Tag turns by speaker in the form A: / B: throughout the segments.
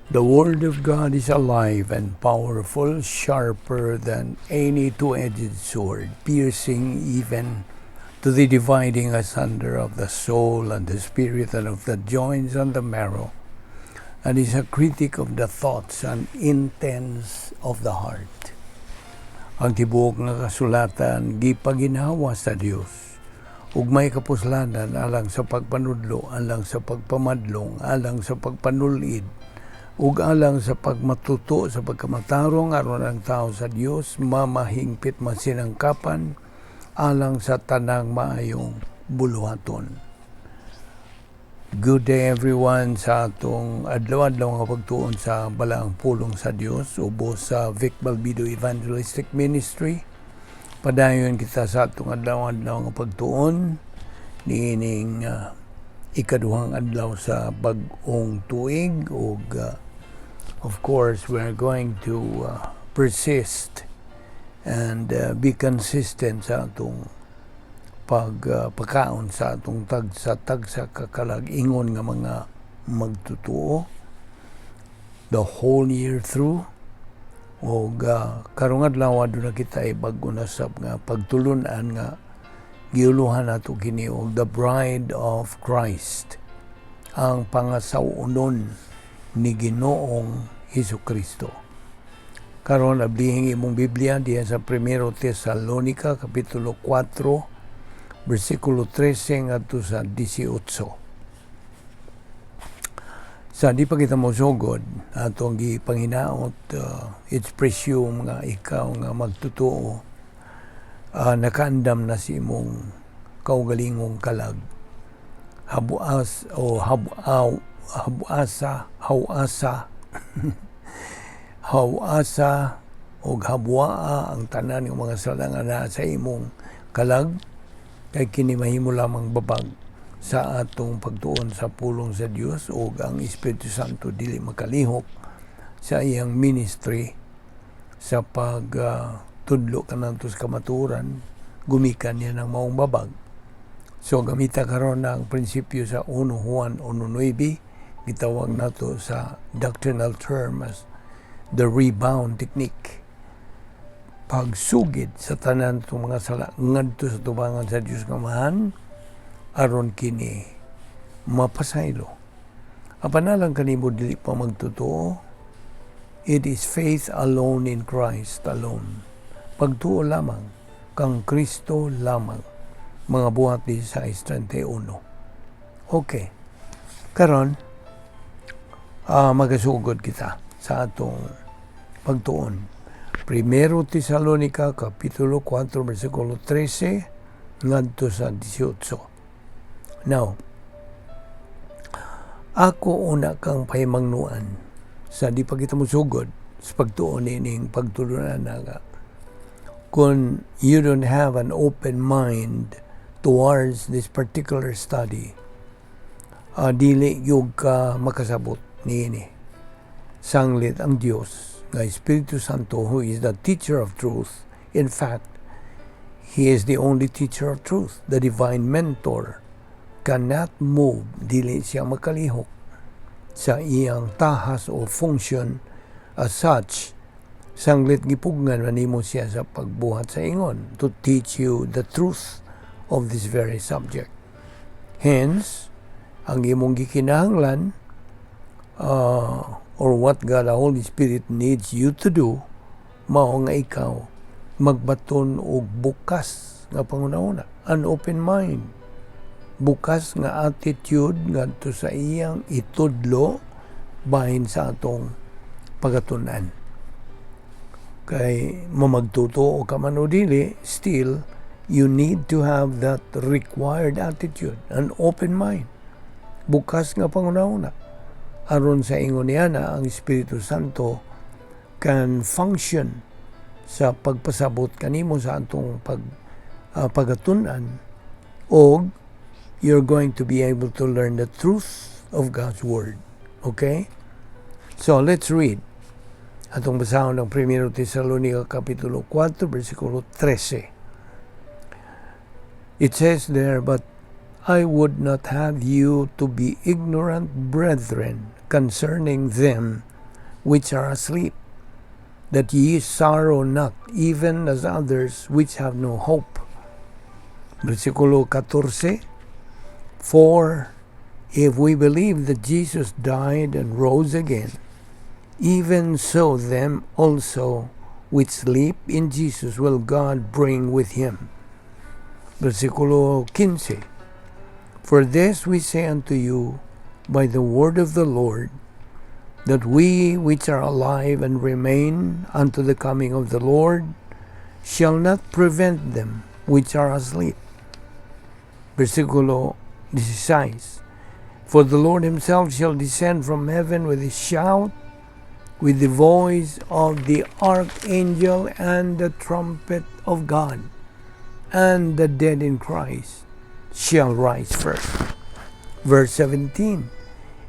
A: The Word of God is alive and powerful, sharper than any two-edged sword, piercing even to the dividing asunder of the soul and the spirit and of the joints and the marrow, and is a critic of the thoughts and intents of the heart. Ang tibuok nga kasulatan, gipaginhawa sa Dios, ug may kapuslanan alang sa pagpanudlo, alang sa pagpamadlong, alang sa pagpanulid, ug alang sa pagmatuto sa pagkamatarong aron ang tao sa Dios mamahingpit masinangkapan alang sa tanang maayong buluhaton. Good day everyone sa atong adlaw-adlaw nga pagtuon sa balaang pulong sa Dios ubos sa Vic Balbido Evangelistic Ministry. Padayon kita sa atong adlaw-adlaw nga pagtuon niining ikaduhang adlaw sa bag-ong tuig ug of course, we're going to persist and be consistent sa atong pagpakaon sa atong tagsa kakalag-ingon nga mga magtutuo the whole year through. O karong adlaw aduna kita ay bag-o na sab nga pagtulunan nga giuluhan nato kini og the bride of Christ, ang pangasawunon ni Ginoong Hesukristo. Karon ablihing imong Biblia diya sa 1 Tesalonica kapitulo 4 bersikulo 13 ngadto sa 18. Sa di pa kita mosugod atong gipanginaot, it's presume nga ikaw nga magtutuo nakaandam na si imong kaugalingong kalag hawasa o habwaa ang tanan ng mga sala nga naa sa imong kalag, kay kini mahimo lamang babag sa atong pagtuon sa pulong sa Dios o ang Espiritu Santo dili makalihok sa iyang ministry sa pagtudlo kanadto sa kamaturan, gumikan niya ng maong babag. So gamita karon ng prinsipyo sa 1 Juan 1:9, gitawag nato sa doctrinal term as the rebound technique. Pagsugid sa tanan itong mga sala ngadto sa tubangan sa Diyos nga Amahan aron kini mapasaylo. Apanalang kanimo dili pa magtutuo, it is faith alone in Christ alone. Pagtuo lamang kang Kristo lamang. Mga buhat 16:31. Okay. Karon magasugod kita sa atong pagtuon. 1 Tesalonica kapitulo 4 bersikulo 13 ngadto sa 18. Now, ako una kang pahimangnuan sa di pa kita mosugod sa pagtuon ining pagtulunan nga kung you don't have an open mind towards this particular study, dili yung ka makasabot niini. Sanglit ang Diyos, nga Espiritu Santo, who is the teacher of truth. In fact, He is the only teacher of truth. The divine mentor cannot move, dili siya makalihok sa iyang tahas o function as such. Sanglit gipugnan manimo siya sa pagbuhat sa ingon to teach you the truth of this very subject. Hence, ang imong gikinahanglan or what God the Holy Spirit needs you to do, mao nga ikaw magbaton og bukas nga pangunahuna, an open mind, bukas nga attitude ngadto sa iyang itudlo bahin sa atong pagatunan. Kay mamagtuto o ka man o dili, still you need to have that required attitude, an open mind, bukas nga pangunahuna. Aron sa ingon niya na ang Espiritu Santo can function sa pagpasabot kanimo sa atong pagatunan, o you're going to be able to learn the truth of God's Word. Okay? So let's read. Atong basahon ng 1 Tesalonica kapitulo 4 bersikulo 13. It says there, "But I would not have you to be ignorant, brethren, concerning them which are asleep, that ye sorrow not, even as others which have no hope. Versikulo 14, For if we believe that Jesus died and rose again, even so them also which sleep in Jesus will God bring with him. Versikulo 15, For this we say unto you by the word of the Lord, that we which are alive and remain unto the coming of the Lord shall not prevent them which are asleep. Versikulo 16, For the Lord himself shall descend from heaven with a shout, with the voice of the archangel and the trumpet of God, and the dead in Christ shall rise first. Verse 17,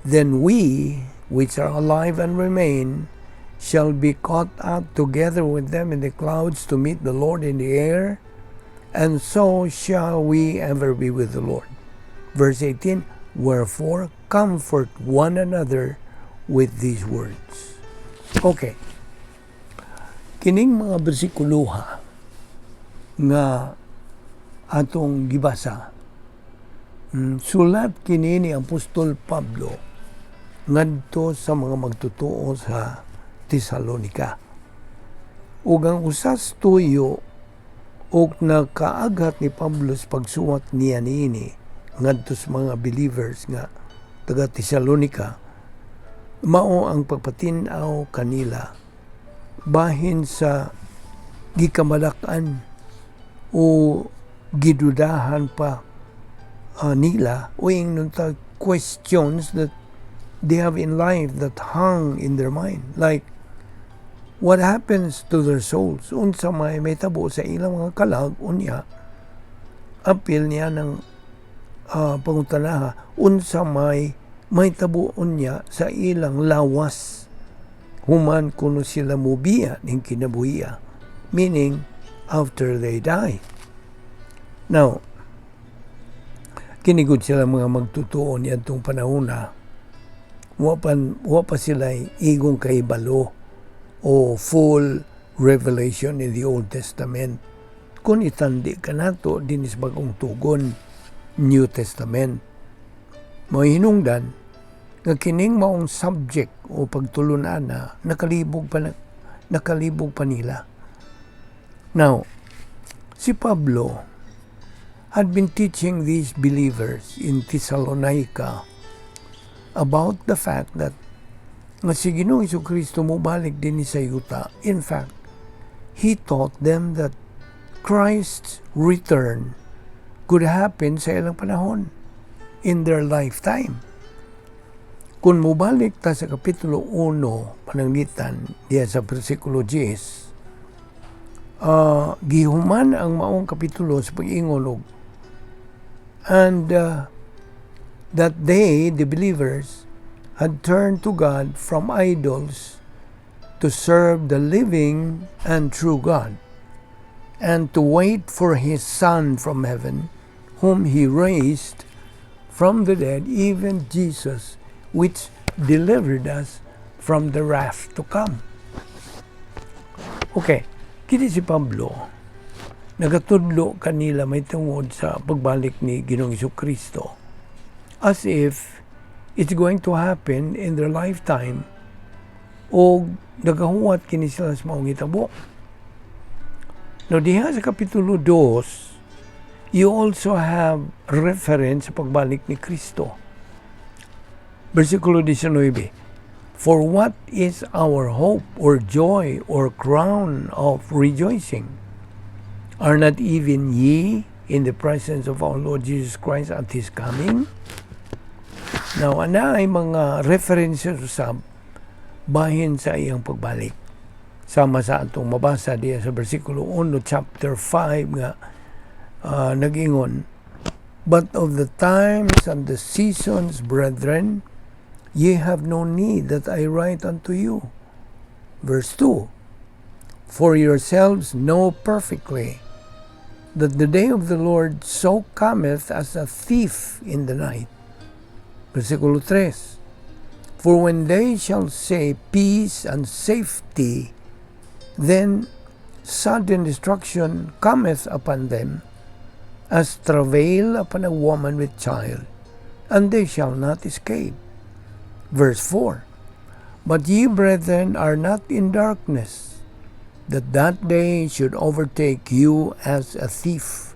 A: Then we which are alive and remain shall be caught up together with them in the clouds to meet the Lord in the air, and so shall we ever be with the Lord. Verse 18, Wherefore comfort one another with these words. Okay. Kining mga bersikuluha nga atong gibasa, sulat kini ni Apostol Pablo ngadto sa mga magtutuo sa Tesalonika. Ug ang usas tuyo ug nakaagat ni Pablo sa pagsuwat niya niini ngadto sa mga believers nga taga Tesalonika, mao ang pagpatin-aw kanila bahin sa gikamalak-an o gidudahan pa nila o yung questions that they have in life that hung in their mind. Like, what happens to their souls? Unsa may tabo sa ilang mga kalag, unya, apil niya ng pangutanaha, unsa may tabo unya sa ilang lawas, human kuno sila mubiya ng kinabuhiya, meaning after they die. Now, kinigod sila mga magtutuo niya itong panahon na wa pa sila igong kaibalo o full revelation in the Old Testament. Kung itandi ka nato din is bagong tugon New Testament. May hinungdan nga kining maong subject o pagtulunan na nakalibog pa nila. Now, si Pablo had been teaching these believers in Thessalonica about the fact that nga si Ginoong Jesucristo mubalik din sa yuta. In fact, he taught them that Christ's return could happen sa ilang panahon in their lifetime. Kung mubalik ta sa Kapitulo 1, pananglitan, diya sa versikulo 10, gihuman ang maong kapitulo sa pag-ingolog, and that they, the believers, had turned to God from idols to serve the living and true God, and to wait for His Son from heaven, whom He raised from the dead, even Jesus, which delivered us from the wrath to come. Okay, kini si Pablo, nagatudlo kanila may tungod sa pagbalik ni Ginoong Jesucristo, as if it's going to happen in their lifetime, o nagahuwat kini sila sa maong hitabo. Now, diha sa Kapitulo 2, you also have reference sa pagbalik ni Kristo. Versikulo 19, For what is our hope or joy or crown of rejoicing? Are not even ye in the presence of our Lord Jesus Christ at His coming? Now, ana ay mga references sa bahin sa iyang pagbalik. Sama sa atong mabasa diya sa versikulo 1, chapter 5 nga nag-ingon, But of the times and the seasons, brethren, ye have no need that I write unto you. Verse 2, For yourselves know perfectly that the day of the Lord so cometh as a thief in the night. Versikulo 3, For when they shall say peace and safety, then sudden destruction cometh upon them, as travail upon a woman with child, and they shall not escape. Verse 4, But ye, brethren, are not in darkness, that that day should overtake you as a thief.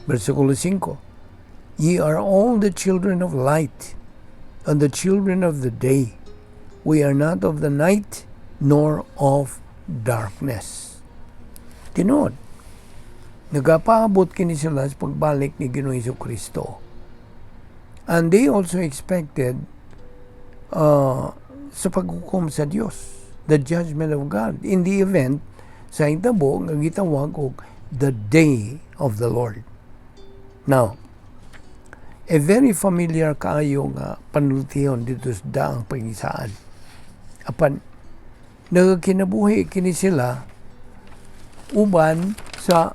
A: Versikulo 5, Ye are all the children of light, and the children of the day. We are not of the night, nor of darkness. Tinod, nagapaabot kini sila sa pagbalik ni Ginoong Jesucristo. And they also expected sa paghukom sa Diyos, the judgment of God, in the event sa hitabo nga gitawag og the day of the Lord. Now, a very familiar kaayo nga panultihon dito sa daang pangisaan. Apan, nagkinabuhi kini sila uban sa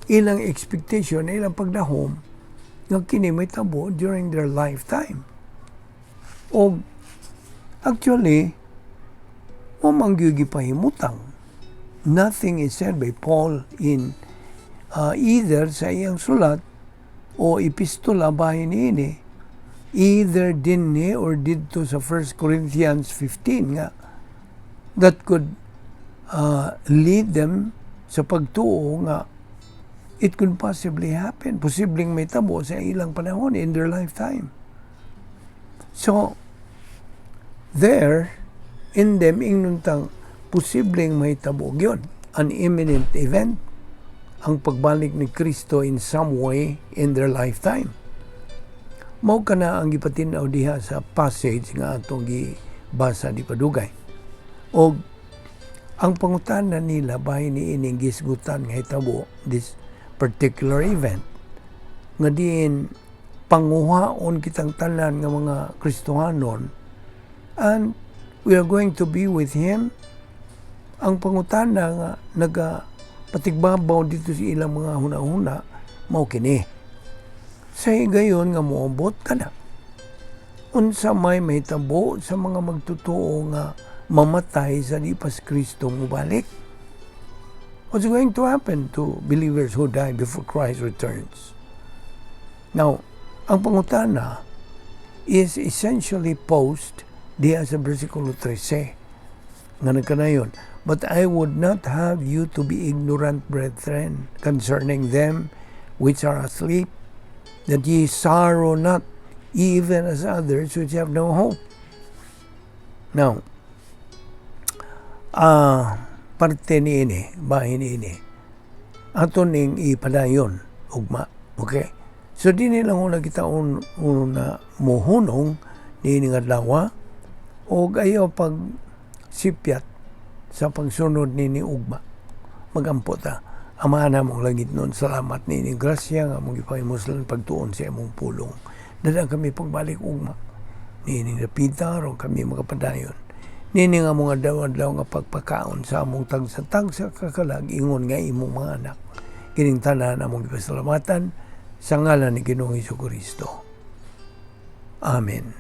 A: ilang expectation, ilang pagdahom nga kini may tabo during their lifetime. O actually, mamanggyugi pahimutang. Nothing is said by Paul in either sa iyang sulat o epistola bahin ini, either dinhi or didto sa 1 Corinthians 15 nga, that could lead them sa pagtuo nga it could possibly happen. Posibleng may tabo sa ilang panahon in their lifetime. So, there, in them, ingnuntang posibleng may tabo yun. An imminent event, ang pagbalik ni Kristo in some way in their lifetime. Mao kana ang gipatinaw diha sa passage nga atong gibasa di padugay. O ang pangutanan nila bahin ni ining gisgutan nga hitabo this particular event nga diin panguhaon kitang tanan nga mga Kristohanon and we are going to be with Him. Ang pangutana nga nagapatigbabaw dito sa ilang mga hunahuna mao kini. Sa gayon nga moabot ka na. Unsa may mahitabo sa mga magtutuo nga mamatay sa lipas Kristo mubalik? What's going to happen to believers who die before Christ returns? Now, ang pangutana is essentially posed diya sa versikulo 13 nga nagkanayon. But I would not have you to be ignorant, brethren, concerning them which are asleep, that ye sorrow not, even as others which have no hope. Now, parte ni ini, bahin ini, ato ning ipadayon, ugma. Okay? So, di nilang una kita una muhunong ni ini nga lawa, o ayaw pag sipyat sa pagsunod ni ugma. Magampo ta. Amahan na mong langit nun. Salamat ni grasya nga mong ipahimuslan pagtuon sa imong pulong. Dadang kami pagbalik ugma. Nini napita ron kami magapadayon. Nini nga mga daw-daw nga pagpakaon sa among tagsa-tagsa kakalag ingon nga imong mga anak. Kining tanan among ipasalamatan sa ngalan ni Ginoong Jesucristo. Amen.